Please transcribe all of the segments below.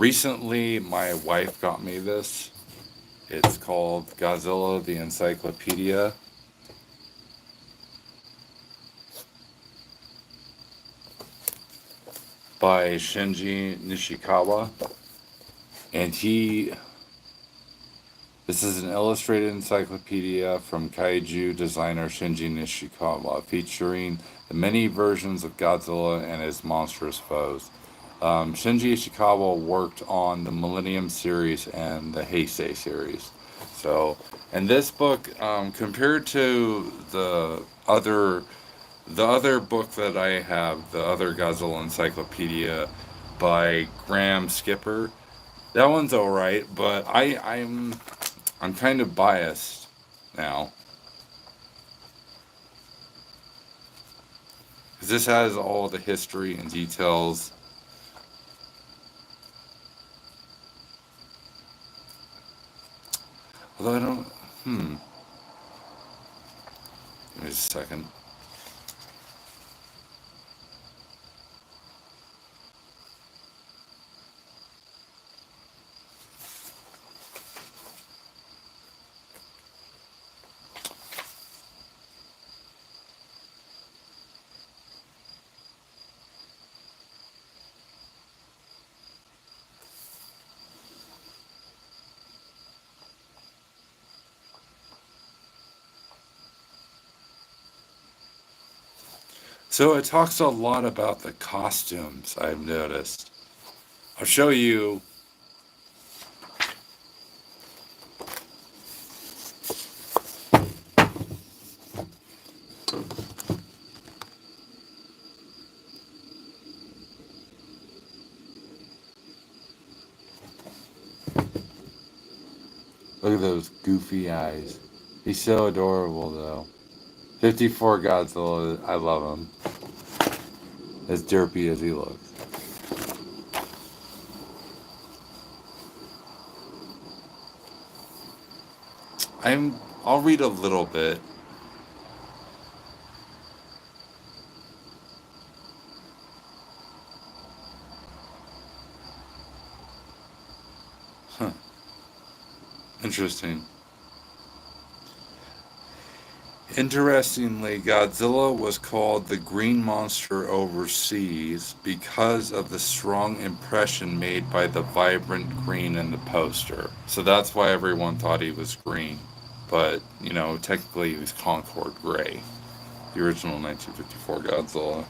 Recently, my wife got me this. It's called Godzilla the Encyclopedia by Shinji Nishikawa. And this is an illustrated encyclopedia from kaiju designer Shinji Nishikawa, featuring the many versions of Godzilla and his monstrous foes. Shinji Ishikawa worked on the Millennium series and the Heisei series. So, and this book, compared to the other book that I have, the other Godzilla Encyclopedia by Graham Skipper, that one's all right. But I'm kind of biased now because this has all the history and details. Although I don't. Hmm. Give me a second. So it talks a lot about the costumes, I've noticed. I'll show you. Look at those goofy eyes. He's so adorable, though. 54 Godzilla, I love him. As derpy as he looks. I'll read a little bit. Huh. Interesting. Interestingly, Godzilla was called the Green Monster overseas because of the strong impression made by the vibrant green in the poster. So that's why everyone thought he was green. But, technically he was Concord Gray, the original 1954 Godzilla.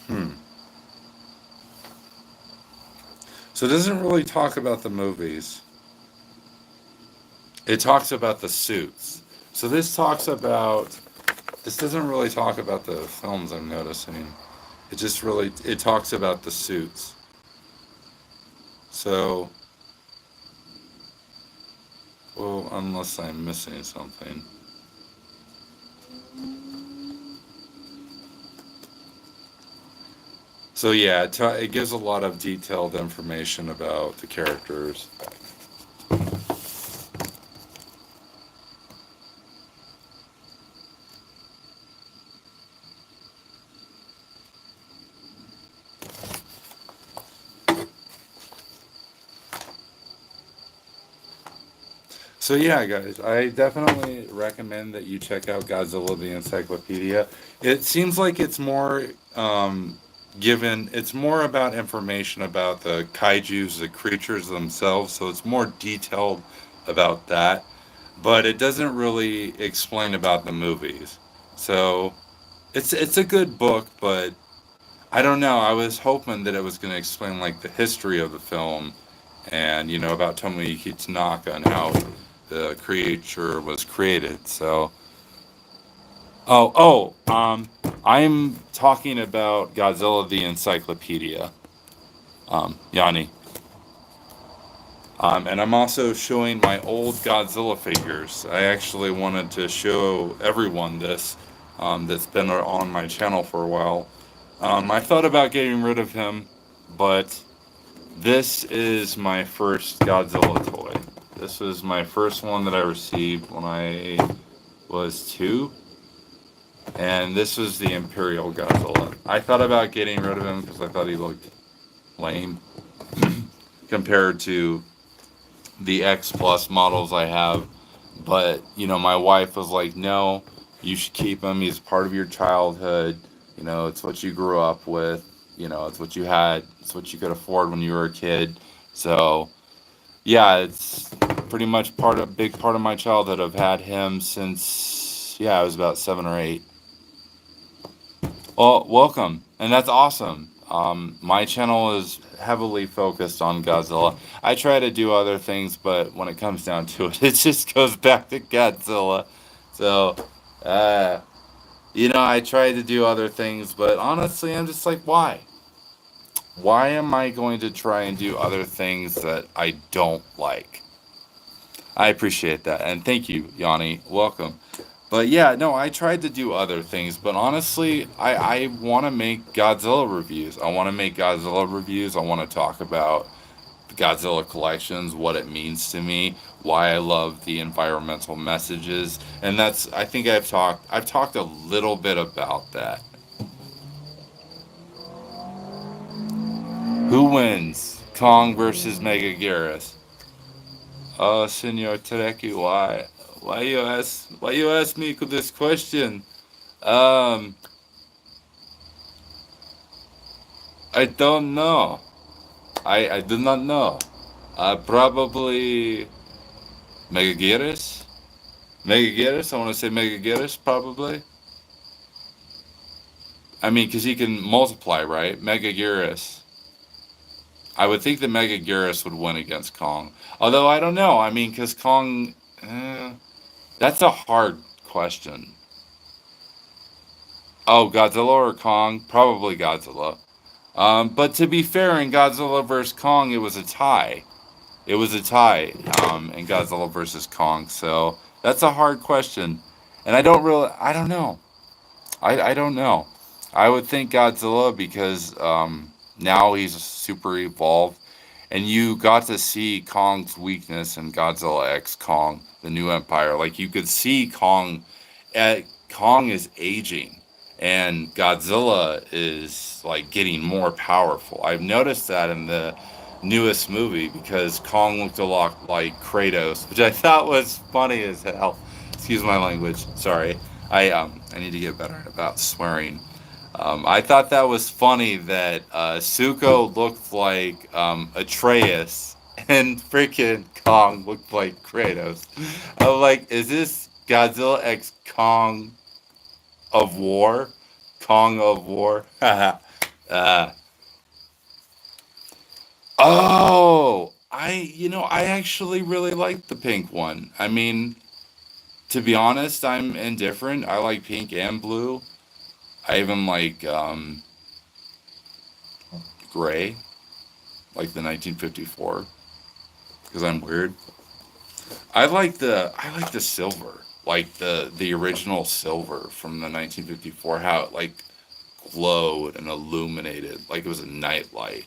Hmm. So it doesn't really talk about the movies. It talks about the suits. So this doesn't really talk about the films I'm noticing. It talks about the suits. So, well, unless I'm missing something. So yeah, it gives a lot of detailed information about the characters. So yeah, guys, I definitely recommend that you check out Godzilla the Encyclopedia. It seems like it's more it's more about information about the kaijus, the creatures themselves, so it's more detailed about that, but it doesn't really explain about the movies. So it's a good book, but I don't know. I was hoping that it was going to explain like the history of the film and about Tomoyuki Tanaka and how the creature was created. So, I'm talking about Godzilla the Encyclopedia, Yanni. And I'm also showing my old Godzilla figures. I actually wanted to show everyone this, that's been on my channel for a while. I thought about getting rid of him, but this is my first Godzilla toy. This was my first one that I received when I was two, and this was the Imperial Godzilla. I thought about getting rid of him because I thought he looked lame compared to the X Plus models I have. But, my wife was like, no, you should keep him. He's part of your childhood. It's what you grew up with. It's what you had. It's what you could afford when you were a kid. So, yeah, it's pretty much big part of my childhood. I've had him since, yeah, I was about 7 or 8. Well, welcome, and that's awesome. My channel is heavily focused on Godzilla. I try to do other things, but when it comes down to it, it just goes back to Godzilla. So, uh, I try to do other things, but honestly, I'm just like, why? Why am I going to try and do other things that I don't like? I appreciate that, and thank you, Yanni. Welcome. But yeah, no, I tried to do other things, but honestly, I want to make Godzilla reviews. I want to make Godzilla reviews. I want to talk about the Godzilla collections, what it means to me, why I love the environmental messages, and I think I've talked a little bit about that. Who wins? Kong versus Megaguirus. Oh, Senor Tereki, why you ask me this question? Um, I don't know. I do not know. Probably Megaguirus. Megaguirus. I want to say Megaguirus probably. I mean, because he can multiply, right? Megaguirus. I would think that Megaguirus would win against Kong. Although I don't know. I mean, because Kong. Eh, that's a hard question. Oh, Godzilla or Kong? Probably Godzilla. But to be fair, in Godzilla vs Kong, it was a tie. It was a tie in Godzilla versus Kong. So that's a hard question, and I don't know. I don't know. I would think Godzilla because now he's super evolved, and you got to see Kong's weakness in Godzilla X Kong, the New Empire. Like you could see Kong is aging, and Godzilla is like getting more powerful. I've noticed that in the newest movie because Kong looked a lot like Kratos, which I thought was funny as hell. Excuse my language. Sorry. I need to get better about swearing. I thought that was funny that Suko looked like Atreus and freaking Kong looked like Kratos. I'm like, is this Godzilla X Kong of War? Kong of War? uh, I actually really like the pink one. I mean, to be honest, I'm indifferent. I like pink and blue. I even like gray, like the 1954, because I'm weird. I like the silver, like the original silver from the 1954. How it like glowed and illuminated, like it was a nightlight.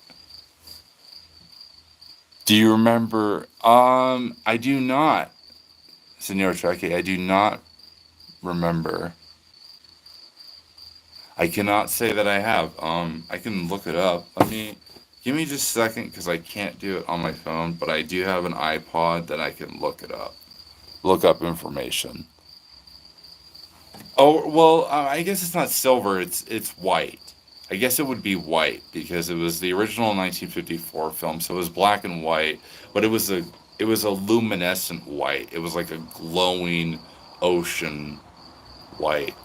Do you remember? I do not, Senor Treki. I do not remember. I cannot say that I have. I can look it up. Give me just a second because I can't do it on my phone, but I do have an iPod that I can look it up. Look up information. Oh well, I guess it's not silver. It's white. I guess it would be white because it was the original 1954 film, so it was black and white, but it was a luminescent white. It was like a glowing ocean white.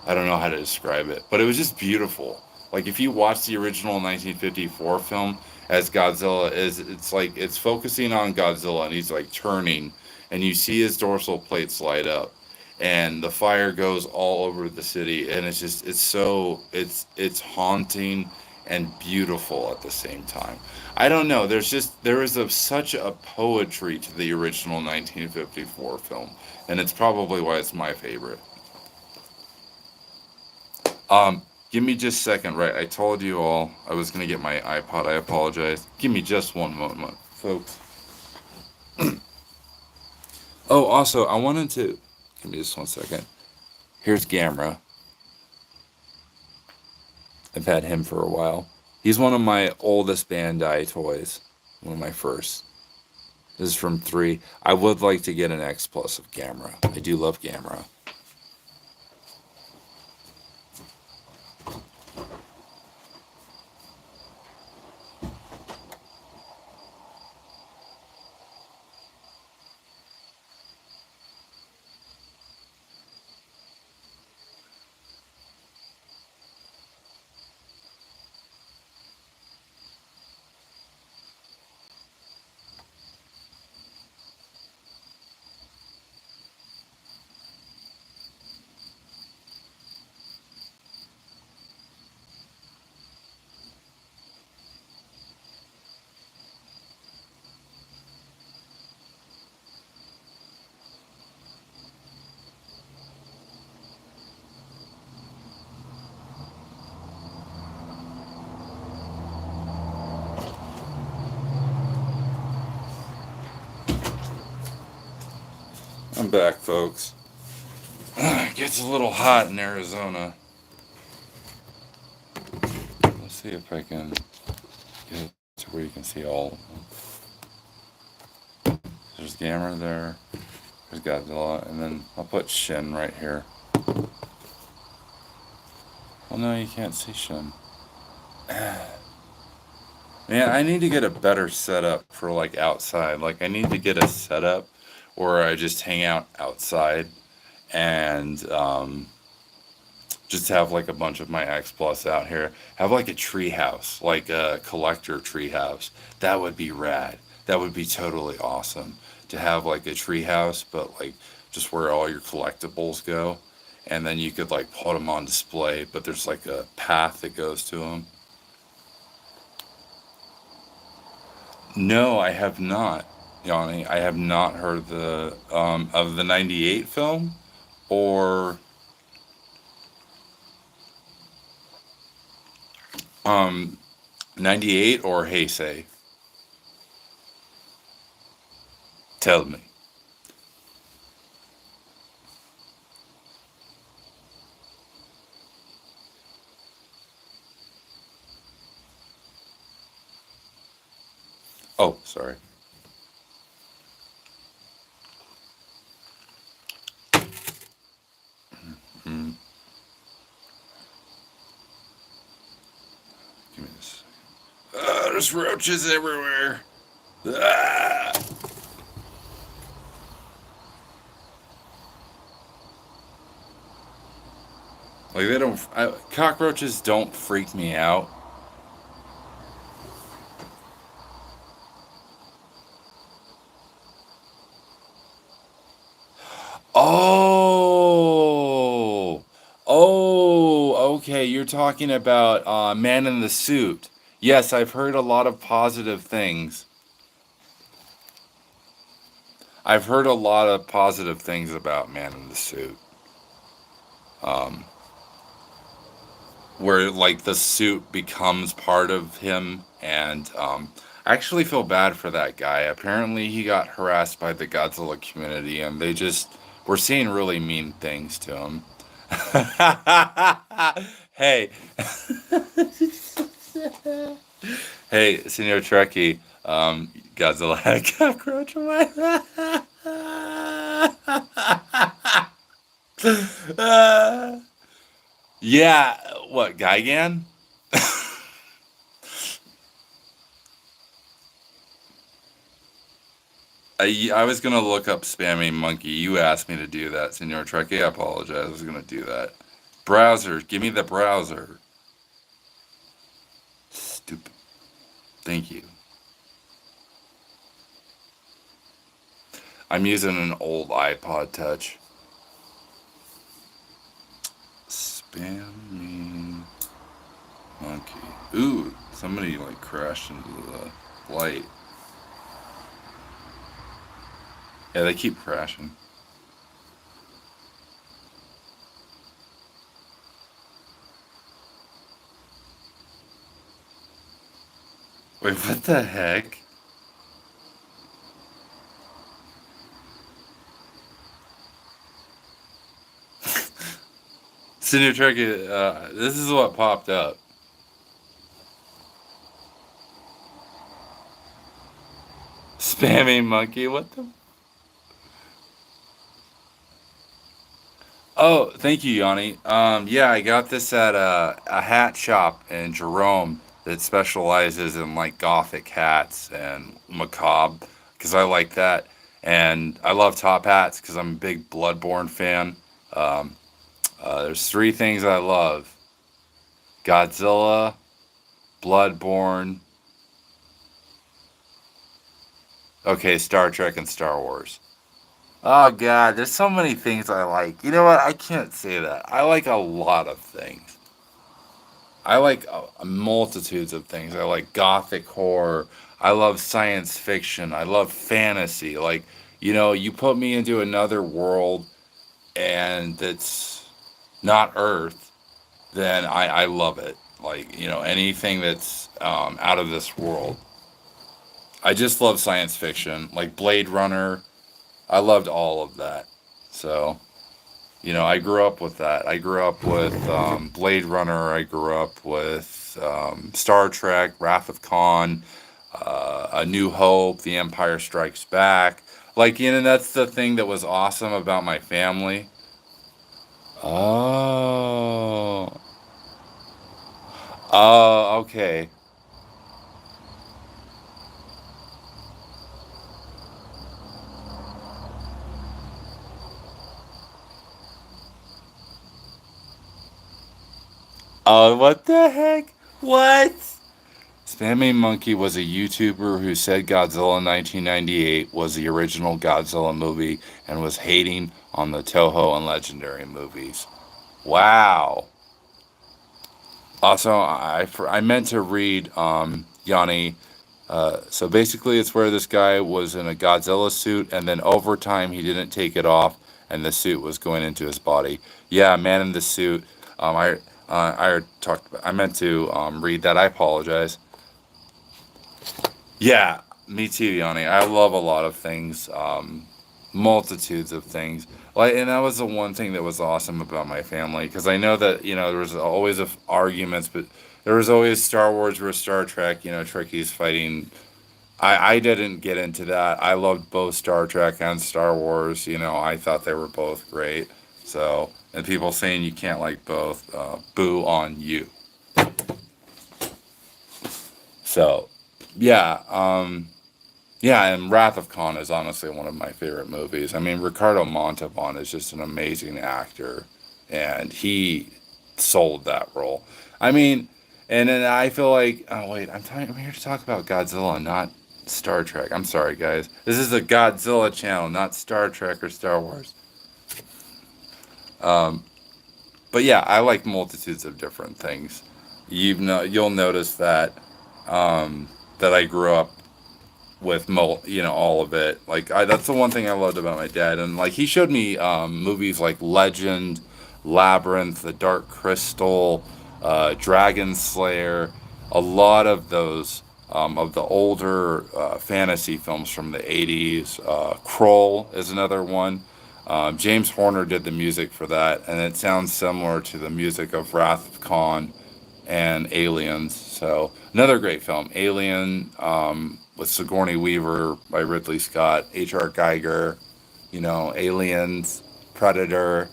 I don't know how to describe it, but it was just beautiful. Like if you watch the original 1954 film as Godzilla is, it's like it's focusing on Godzilla and he's like turning, and you see his dorsal plates light up, and the fire goes all over the city, and it's haunting and beautiful at the same time. I don't know. Such a poetry to the original 1954 film, and it's probably why it's my favorite. Give me just a second, right? I told you all I was going to get my iPod. I apologize. Give me just one moment, folks. Oh, also, I wanted to. Give me just one second. Here's Gamera. I've had him for a while. He's one of my oldest Bandai toys. One of my first. This is from 3. I would like to get an X Plus of Gamera. I do love Gamera. I'm back, folks. It gets a little hot in Arizona. Let's see if I can get to where you can see all of them. There's Gamera there. There's Godzilla. And then I'll put Shin right here. Well, no, you can't see Shin. Man, I need to get a better setup for like outside. Like, I need to get a setup where I just hang out outside and just have like a bunch of my X Plus out here. Have like a tree house, like a collector tree house. That would be rad. That would be totally awesome to have like a tree house, but like just where all your collectibles go. And then you could like put them on display, but there's like a path that goes to them. No, I have not, Yanni. I have not heard the of the '98 film or um 98 or Heisei. Tell me. Oh, sorry. Mm, give me this. There's roaches everywhere. Ah! Like they don't. Cockroaches don't freak me out. Oh, okay. You're talking about Man in the Suit. Yes, I've heard a lot of positive things. I've heard a lot of positive things about Man in the Suit. Um, where like the suit becomes part of him, and I actually feel bad for that guy. Apparently, he got harassed by the Godzilla community, and they just were saying really mean things to him. Hey, hey, Senior Trekkie, Godzilla had a cockroach in my yeah, what, Gigan? I was gonna look up spammy monkey. You asked me to do that, Senor Trekkie. I apologize. I was gonna do that. Browser, give me the browser. Stupid. Thank you. I'm using an old iPod Touch. Spammy monkey. Ooh, somebody like crashed into the light. Yeah, they keep crashing. Wait, what the heck? Senior Turkey, this is what popped up. Spammy monkey, what the? Oh, thank you, Yanni. Yeah, I got this at a hat shop in Jerome that specializes in like gothic hats and macabre because I like that, and I love top hats because I'm a big Bloodborne fan. Um, there's three things I love: Godzilla, Bloodborne, okay, Star Trek, and Star Wars. Oh God, there's so many things I like. You know what? I can't say that. I like a lot of things. I like multitudes of things. I like gothic horror. I love science fiction. I love fantasy. Like, you put me into another world and it's not Earth, then I love it. Like, anything that's out of this world. I just love science fiction. Like Blade Runner. I loved all of that. So, I grew up with that. I grew up with Blade Runner. I grew up with Star Trek, Wrath of Khan, A New Hope, The Empire Strikes Back. Like, that's the thing that was awesome about my family. Oh. Oh, okay. Oh, what the heck? What? Spammy Monkey was a YouTuber who said Godzilla 1998 was the original Godzilla movie and was hating on the Toho and Legendary movies. Wow. Also, I meant to read Yanni. So basically, it's where this guy was in a Godzilla suit, and then over time, he didn't take it off, and the suit was going into his body. Yeah, man in the suit. I talked. I meant to read that. I apologize. Yeah, me too, Yanni. I love a lot of things, multitudes of things. Like, and that was the one thing that was awesome about my family because I know that there was always arguments, but there was always Star Wars versus Star Trek. Trekkies fighting. I didn't get into that. I loved both Star Trek and Star Wars. I thought they were both great. So, and people saying you can't like both, boo on you. So, yeah. Yeah, and Wrath of Khan is honestly one of my favorite movies. I mean, Ricardo Montalban is just an amazing actor, and he sold that role. I mean, and then I feel like, oh wait, I'm here to talk about Godzilla, not Star Trek. I'm sorry, guys. This is a Godzilla channel, not Star Trek or Star Wars. Um, but yeah, I like multitudes of different things. You'll notice that that I grew up with all of it. Like that's the one thing I loved about my dad, and like he showed me movies like Legend, Labyrinth, The Dark Crystal, Dragon Slayer, a lot of those of the older fantasy films from the 80s. Kroll is another one. James Horner did the music for that, and it sounds similar to the music of Wrath of Khan and Aliens. So another great film, Alien, with Sigourney Weaver by Ridley Scott, H.R. Geiger, Aliens, Predator.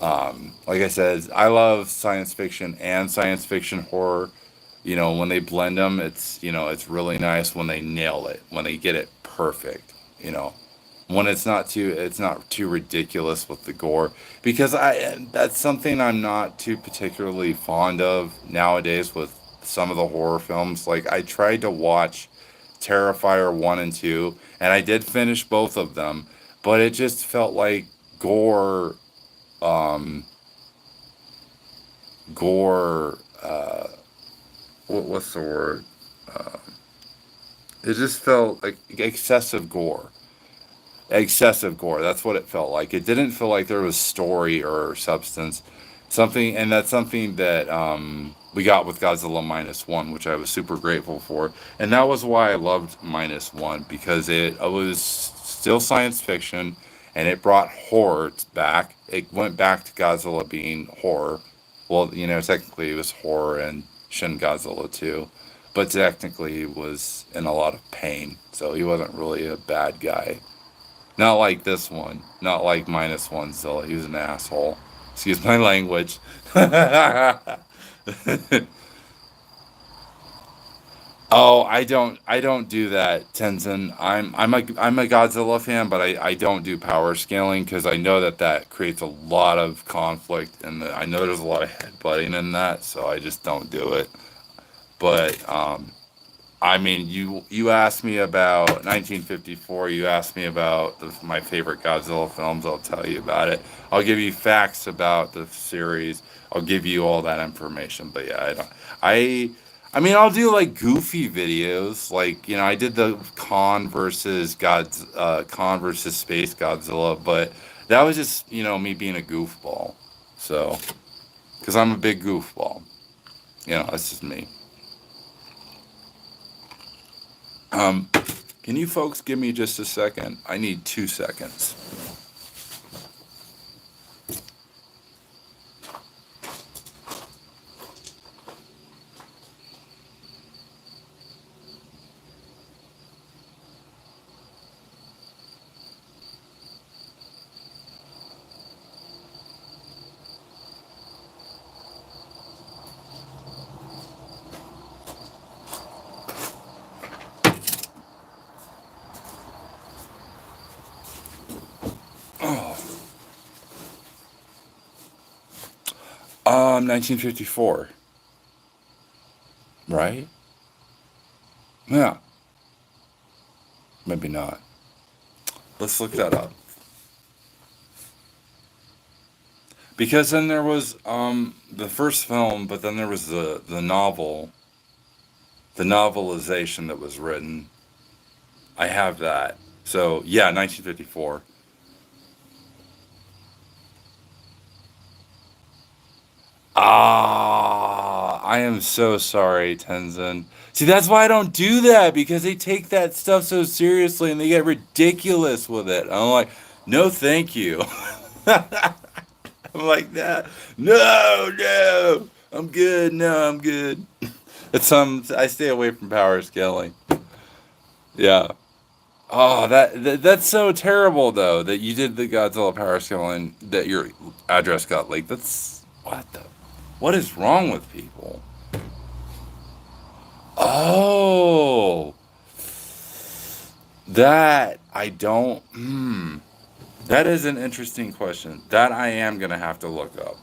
Like I said, I love science fiction and science fiction horror. When they blend them, it's really nice when they nail it, when they get it perfect. You know, when it's not too ridiculous with the gore because that's something I'm not too particularly fond of nowadays with some of the horror films. Like I tried to watch Terrifier 1 and 2 and I did finish both of them, but it just felt like gore um gore what's the word? Uh, it just felt like excessive gore. Excessive gore. That's what it felt like. It didn't feel like there was story or substance. Something, and that's something that we got with Godzilla minus one, which I was super grateful for, and that was why I loved minus one because it was still science fiction, and it brought horror back. It went back to Godzilla being horror. Well, technically it was horror and Shin Godzilla too, but technically he was in a lot of pain, so he wasn't really a bad guy. Not like this one. Not like minus one Zilla. He was an asshole. Excuse my language. Oh, I don't do that, Tenzin. I'm a Godzilla fan, but I don't do power scaling because I know that creates a lot of conflict, and I know there's a lot of headbutting in that, so I just don't do it. But I mean, you asked me about 1954. You asked me about my favorite Godzilla films. I'll tell you about it. I'll give you facts about the series. I'll give you all that information. But yeah, I don't. I I mean, I'll do like goofy videos. Like I did the Khan versus Space Godzilla, but that was just me being a goofball. So, because I'm a big goofball. That's just me. Um, Can you folks give me just a second? I need 2 seconds. Oh, 1954, right? Yeah, maybe not. Let's look that up. Because then there was the first film, but then there was the novel, the novelization that was written. I have that. So yeah, 1954. Ah, I am so sorry, Tenzin. See, that's why I don't do that because they take that stuff so seriously and they get ridiculous with it. I'm like, no, thank you. I'm like that. No, no, I'm good. No, I'm good. It's I stay away from power scaling. Yeah. Oh, that's so terrible though that you did the Godzilla power scaling that your address got leaked. What is wrong with people? Oh, that I don't. That is an interesting question. That I am gonna have to look up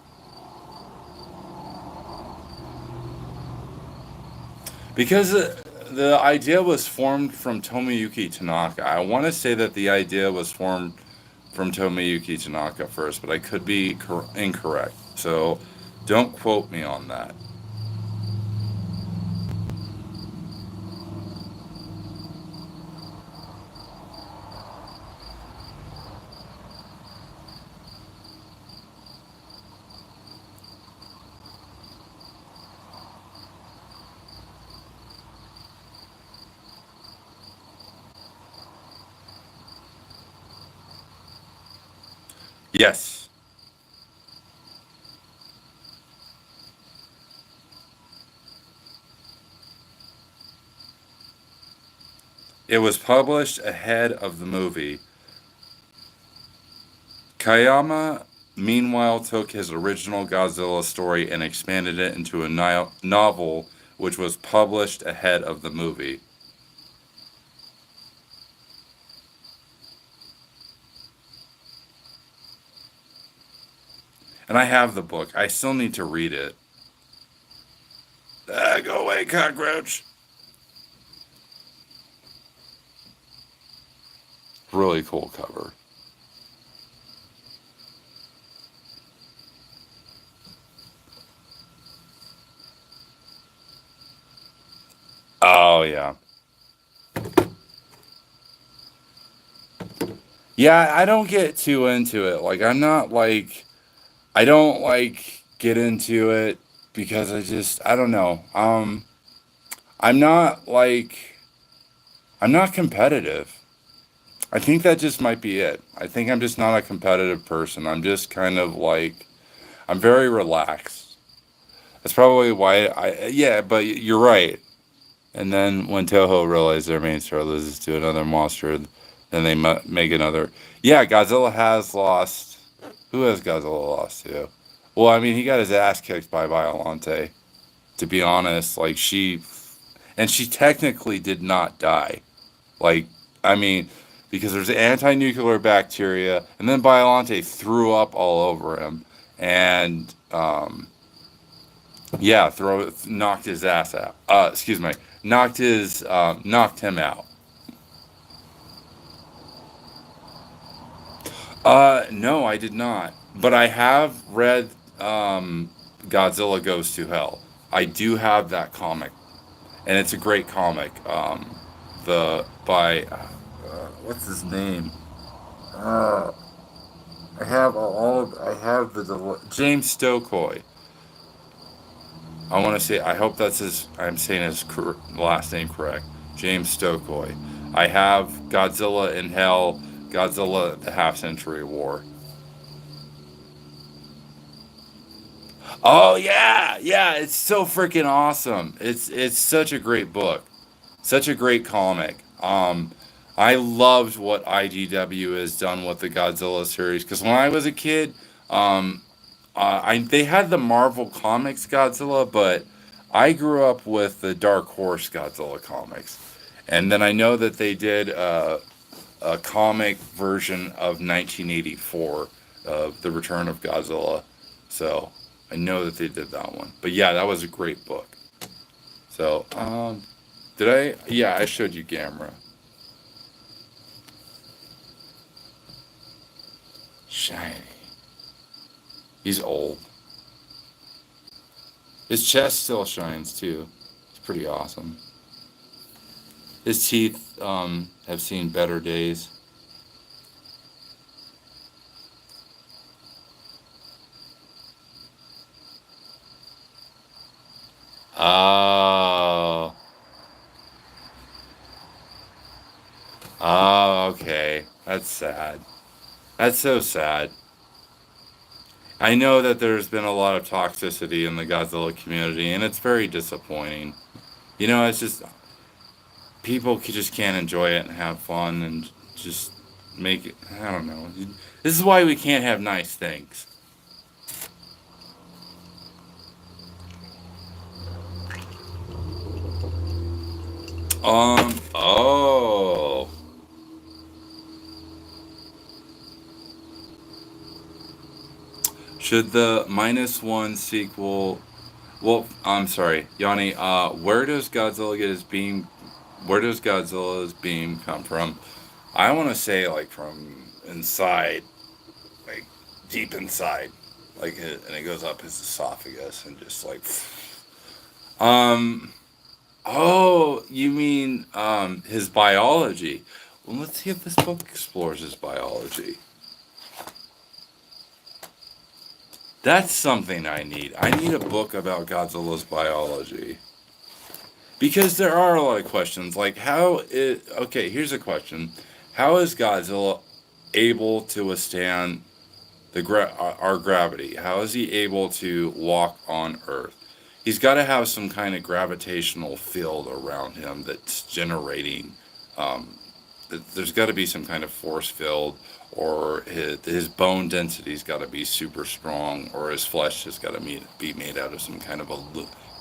because the idea was formed from Tomoyuki Tanaka. I want to say that the idea was formed from Tomoyuki Tanaka first, but I could be incorrect. So don't quote me on that. Yes, it was published ahead of the movie. Kayama, meanwhile, took his original Godzilla story and expanded it into a novel, which was published ahead of the movie. And I have the book. I still need to read it. Go away, cockroach. Really cool cover. Oh, yeah. Yeah, I don't get too into it. Like, I'm not like. I don't like. get into it because I don't know. I'm not like I'm not competitive. I think that just might be it. I think I'm just not a competitive person. I'm just kind of like I'm very relaxed. That's probably why yeah, but you're right. And then when Toho realized their main star loses to another monster, then they make another. Yeah, Godzilla has lost. Who has Godzilla lost to? Well, I mean, he got his ass kicked by Violante. To be honest, like and she technically did not die. Like, I mean, because there's anti-nuclear bacteria, and then Violante threw up all over him, and yeah, knocked his ass out. Excuse me, knocked him out. No, I did not, but I have read Godzilla Goes to Hell. I do have that comic, and it's a great comic. The by what's his name? Uh, I have all. I have James Stokely. I want to say. I hope that's his. I'm saying his last name correct. James Stokely. I have Godzilla in Hell. Godzilla: The Half Century War. Oh yeah, yeah. It's so freaking awesome. It's such a great book. Such a great comic. I loved what IDW has done with the Godzilla series because when I was a kid, um, I they had the Marvel Comics Godzilla, but I grew up with the Dark Horse Godzilla comics, and then I know that they did a comic version of 1984 of the Return of Godzilla, so I know that they did that one. But yeah, that was a great book. So did I? Yeah, I showed you Gamera. Shiny. He's old. His chest still shines too. It's pretty awesome. His teeth have seen better days. Oh. Oh, okay. That's sad. That's so sad. I know that there's been a lot of toxicity in the Godzilla community, and it's very disappointing. You know, it's just people just can't enjoy it and have fun and just make it. I don't know. This is why we can't have nice things. Oh. Should the -1 sequel. Well, I'm sorry, Yanni. Where does Godzilla get his beam? Where does Godzilla's beam come from? I want to say like from inside, like deep inside, and it goes up his esophagus and just like. Um. Oh, you mean his biology? Well, let's see if this book explores his biology. That's something I need. I need a book about Godzilla's biology. Because there are a lot of questions. Like, how is. Okay, here's a question. How is Godzilla able to withstand our gravity? How is he able to walk on Earth? He's got to have some kind of gravitational field around him that's generating. Um, there's got to be some kind of force field, or his bone density's got to be super strong, or his flesh has got to be made out of some kind of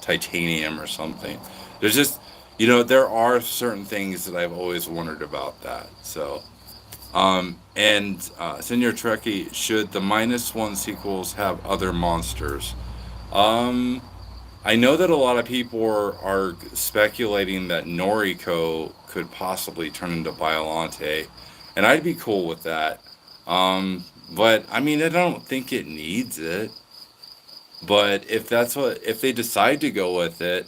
titanium or something. There's just, there are certain things that I've always wondered about that. So, and Senior Trekkie, should the -1 sequels have other monsters? Um, I know that a lot of people are speculating that Noriko could possibly turn into Biolante, and I'd be cool with that. But I mean, I don't think it needs it. But if they decide to go with it,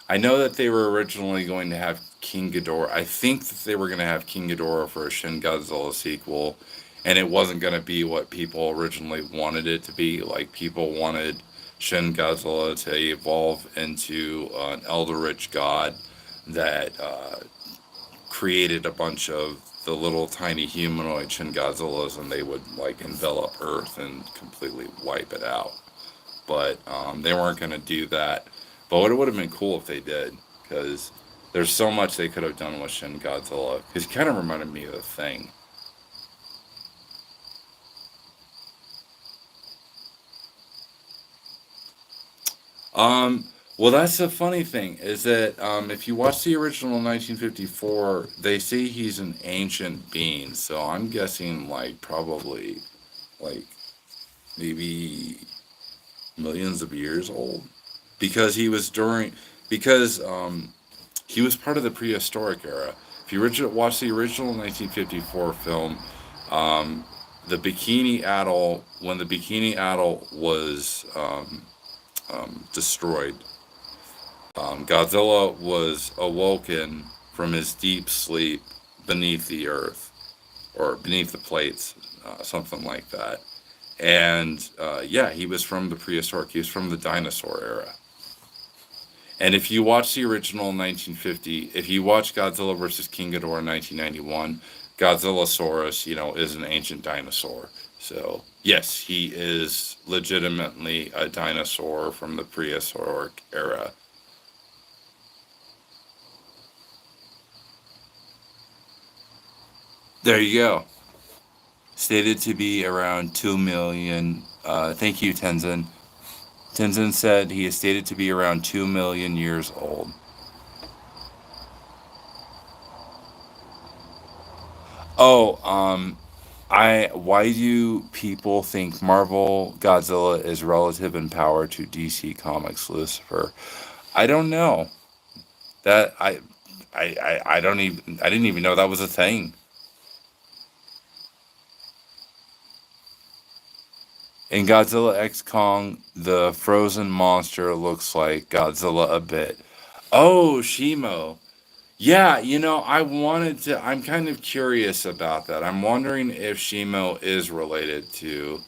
I know that they were originally going to have King Ghidorah. I think that they were going to have King Ghidorah for a Shin Godzilla sequel, and it wasn't going to be what people originally wanted it to be. Like people wanted Shin Godzilla to evolve into an eldritch god that created a bunch of the little tiny humanoid Shin Godzillas, and they would like envelop Earth and completely wipe it out. But they weren't going to do that. But it would have been cool if they did, because there's so much they could have done with Shin Godzilla. Because he kind of reminded me of the Thing. Um, well, that's the funny thing is that if you watch the original 1954, they say he's an ancient being. So I'm guessing like probably like maybe millions of years old, because because he was part of the prehistoric era. If you watch the original 1954 film, um, the Bikini Atoll, when the Bikini Atoll was destroyed, Godzilla was awoken from his deep sleep beneath the earth or beneath the plates, something like that. And yeah, he was from the prehistoric. He was from the dinosaur era. And if you watch the original 1950, if you watch Godzilla versus King Ghidorah 1991, Godzillasaurus, is an ancient dinosaur. So yes, he is legitimately a dinosaur from the prehistoric era. There you go. Stated to be around 2 million. Thank you, Tenzin. Tenzin said he is stated to be around 2 million years old. Oh, why do people think Marvel Godzilla is relative in power to DC Comics Lucifer? I don't know. That I don't even I didn't even know that was a thing. In Godzilla X Kong, the frozen monster looks like Godzilla a bit. Oh, Shimo. Yeah, I'm kind of curious about that. I'm wondering if Shimo is related to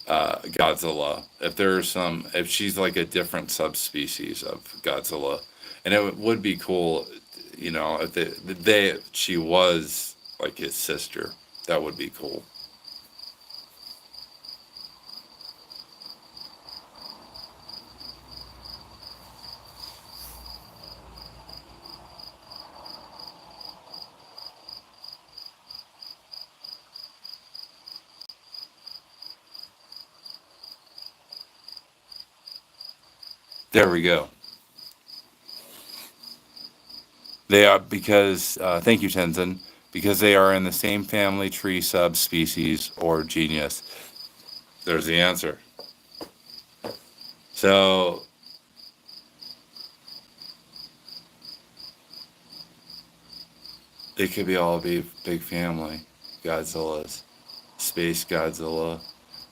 Godzilla. If she's like a different subspecies of Godzilla. And would be cool, if she was like his sister. That would be cool. There we go. They are because thank you, Tenzin, because they are in the same family tree subspecies or genus. There's the answer. So it could be all be big family. Godzillas, Space Godzilla,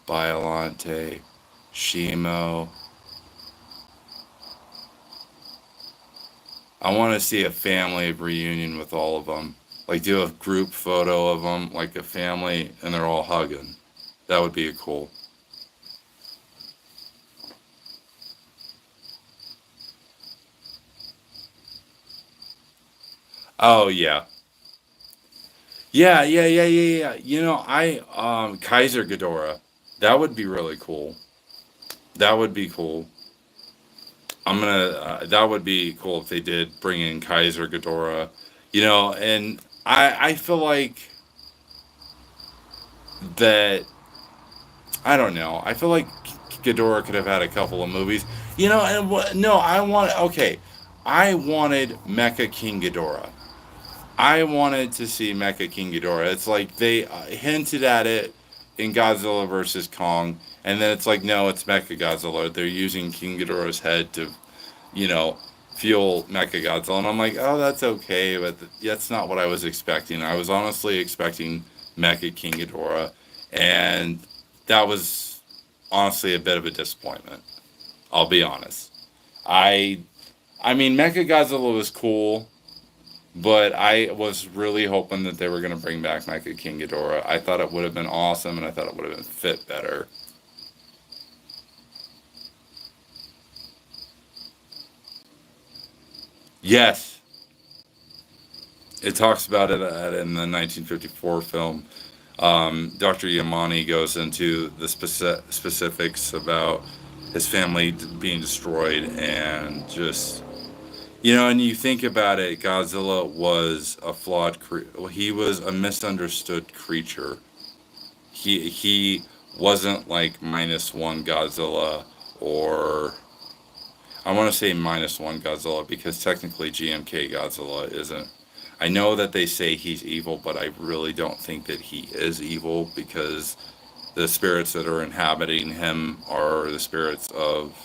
Biolante, Shimo. I want to see a family reunion with all of them. Like do a group photo of them, like a family, and they're all hugging. That would be cool. Oh yeah, yeah. I Kaiser Ghidorah. That would be really cool. That would be cool. That would be cool if they did bring in Kaiser Ghidorah. And I feel like that. I don't know. I feel like Ghidorah could have had a couple of movies. And no, okay. I wanted Mecha King Ghidorah. I wanted to see Mecha King Ghidorah. It's like they hinted at it in Godzilla versus Kong, and then it's like, no, it's Mecha Godzilla. They're using King Ghidorah's head to, you know, fuel Mecha Godzilla, and I'm like, oh, that's okay, but that's not what I was expecting. I was honestly expecting Mecha King Ghidorah, and that was honestly a bit of a disappointment. I'll be honest. I, I mean, Mecha Godzilla was cool. But I was really hoping that they were going to bring back Mecha King Ghidorah. I thought it would have been awesome, and I thought it would have been fit better. Yes, it talks about it in the 1954 film. Dr. Yamane goes into the specifics about his family being destroyed and just, and you think about it, Godzilla was a he was a misunderstood creature. He wasn't like minus one Godzilla, or I want to say minus one Godzilla because technically GMK Godzilla isn't. I know that they say he's evil, but I really don't think that he is evil because the spirits that are inhabiting him are the spirits of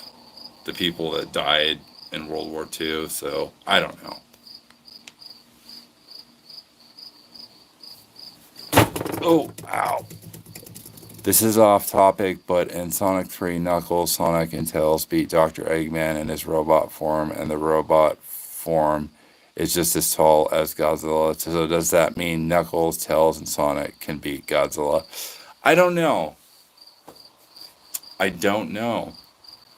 the people that died in World War II. So I don't know. Oh, ow. This is off topic, but in Sonic 3, Knuckles, Sonic, and Tails beat Dr. Eggman in his robot form, and the robot form is just as tall as Godzilla. So does that mean Knuckles, Tails, and Sonic can beat Godzilla? I don't know. I don't know.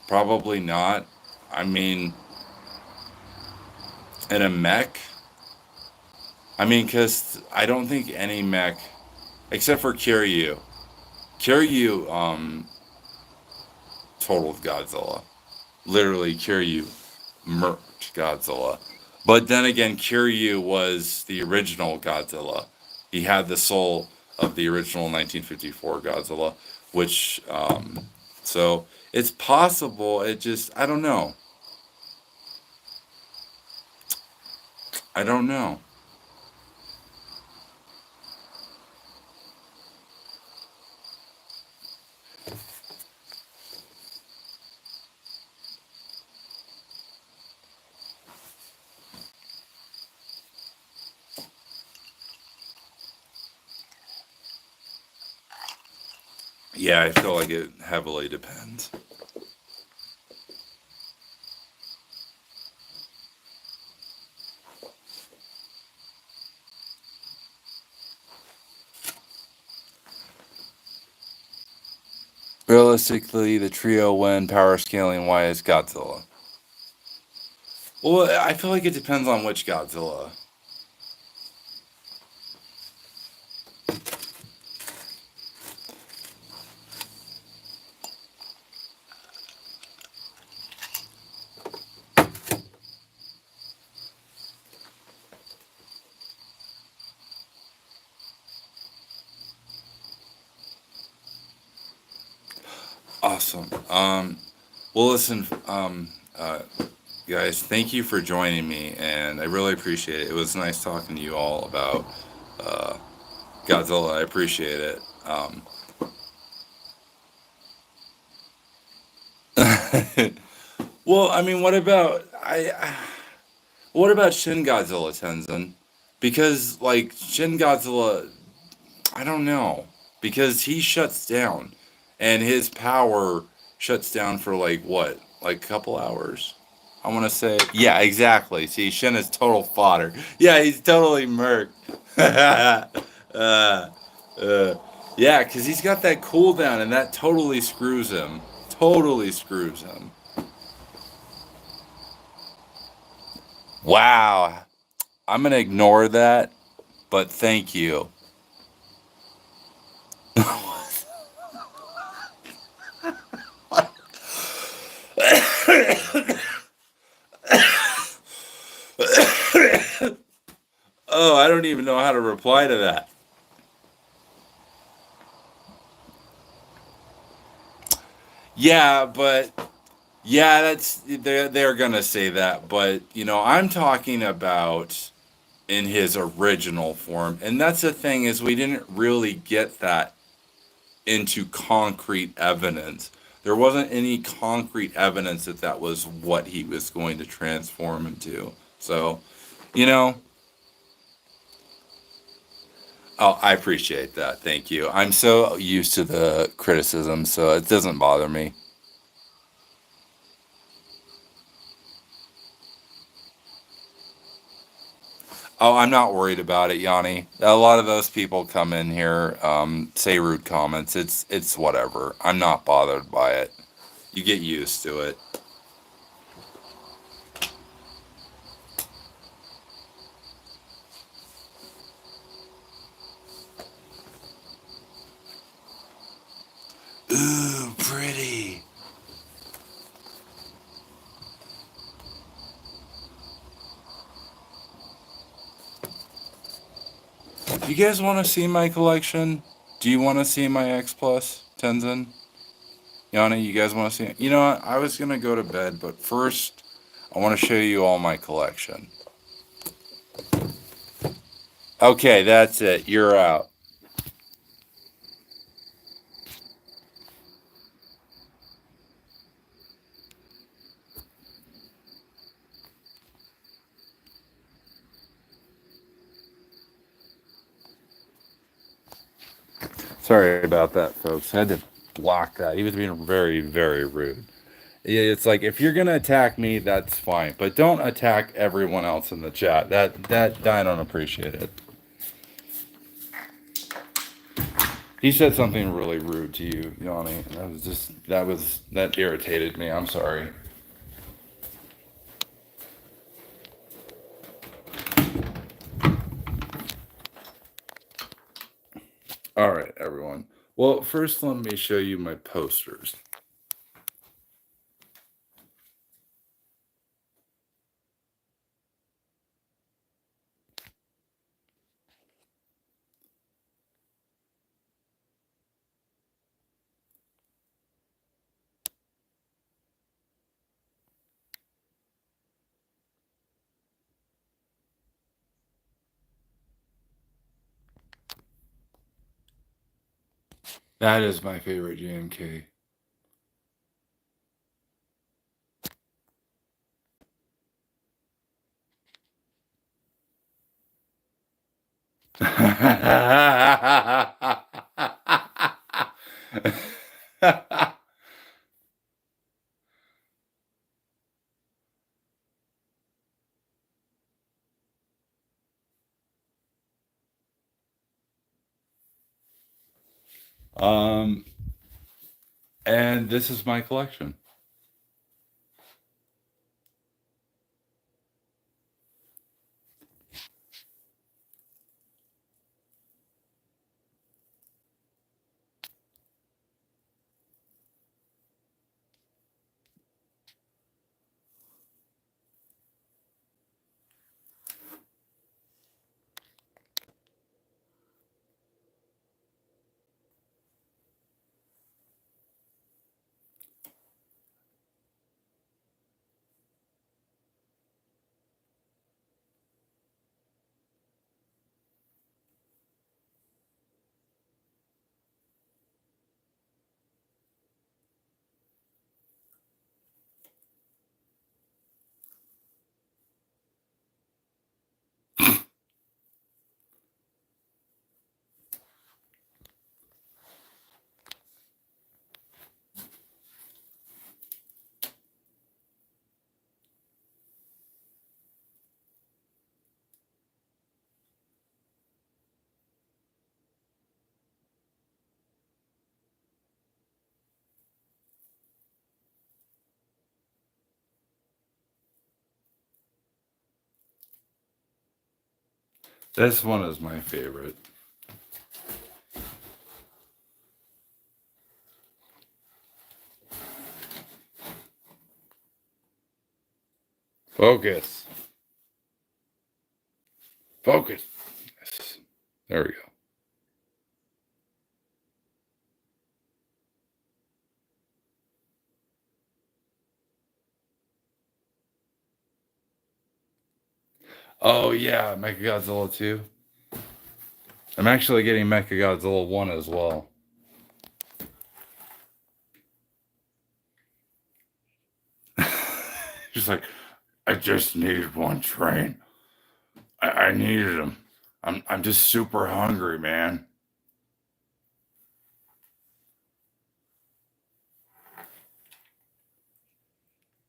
Probably not. I mean, in a mech? I mean, because I don't think any mech, except for Kiryu. Kiryu, totaled Godzilla. Literally, Kiryu murked Godzilla. But then again, Kiryu was the original Godzilla. He had the soul of the original 1954 Godzilla, which, so it's possible. It just, I don't know. I don't know. Yeah, I feel like it heavily depends. Realistically, the trio win power scaling wise Godzilla. Well, I feel like it depends on which Godzilla. Awesome. Well, listen, guys, thank you for joining me, and I really appreciate it. It was nice talking to you all about uh, Godzilla. I appreciate it. Well, I mean, what about Shin Godzilla Tenzin? Because like Shin Godzilla, I don't know, because he shuts down, and his power shuts down for like what, like a couple hours. I want to say, yeah, exactly. See, Shin is total fodder. Yeah, he's totally murked. uh, uh, yeah, because he's got that cooldown, and that totally screws him. Totally screws him. Wow. I'm gonna ignore that, but thank you. Oh, I don't even know how to reply to that. Yeah, but yeah, they're gonna say that, but I'm talking about in his original form, and that's the thing is we didn't really get that into concrete evidence. There wasn't any concrete evidence that that was what he was going to transform into. So, you know, oh, I appreciate that. Thank you. I'm so used to the criticism, so it doesn't bother me. Oh, I'm not worried about it, Yanni. A lot of those people come in here, say rude comments. It's whatever. I'm not bothered by it. You get used to it. You guys want to see my collection? Do you want to see my X Plus, Tenzin? Yanni, you guys want to see it? You know what? I was going to go to bed, but first, I want to show you all my collection. Okay, that's it. You're out. Sorry about that, folks. I had to block that. He was being very, very rude. It's like if you're gonna attack me, that's fine, but don't attack everyone else in the chat. That I don't appreciate it. He said something really rude to you, Yanni. That irritated me. I'm sorry. All right, everyone. Well, first let me show you my posters. That is my favorite JMK. um, and this is my collection. This one is my favorite. Focus. Focus. Yes. There we go. Oh yeah, Mechagodzilla 2. I'm actually getting Mechagodzilla 1 as well. He's like, I just needed one train. I needed him. I'm just super hungry, man.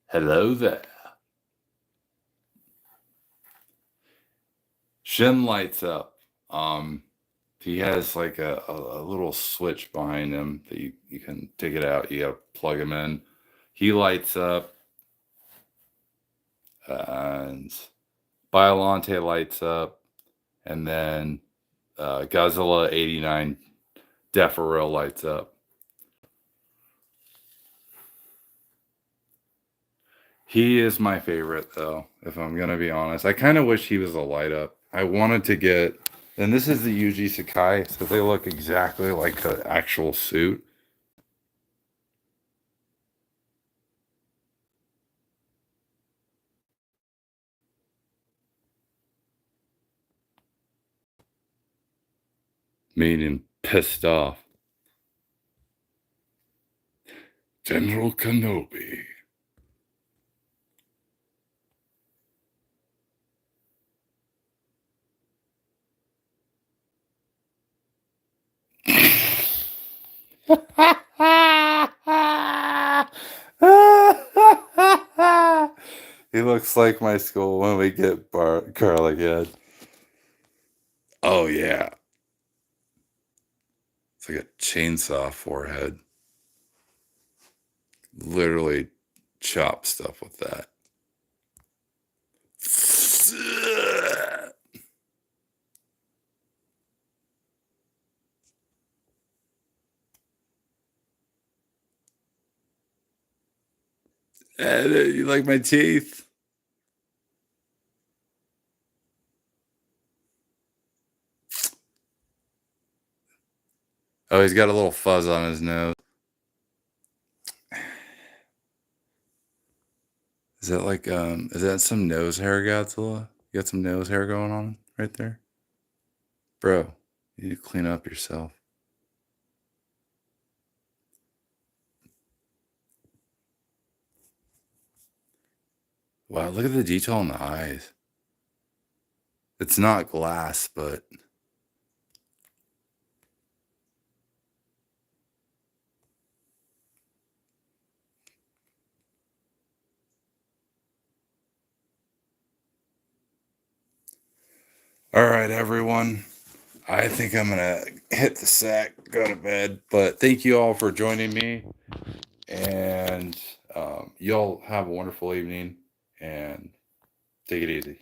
Hello there. Shin lights up. He has like a little switch behind him that you can take it out. You gotta plug him in. He lights up, and Biolante lights up, and then Godzilla 89 Deferil lights up. He is my favorite, though, if I'm going to be honest. I kind of wish he was a light up. I wanted to get And this is the Yuji Sakai, so they look exactly like the actual suit. Made him pissed off. General Kenobi. He looks like my school when we get garlic head. Oh yeah. It's like a chainsaw forehead. Literally chop stuff with that. You like my teeth? Oh, he's got a little fuzz on his nose. Is that like is that some nose hair, Godzilla? You got some nose hair going on right there? Bro, you need to clean up yourself. Wow, look at the detail in the eyes. It's not glass, but all right, everyone. I think I'm gonna hit the sack, go to bed. But thank you all for joining me, and y'all have a wonderful evening and take it easy.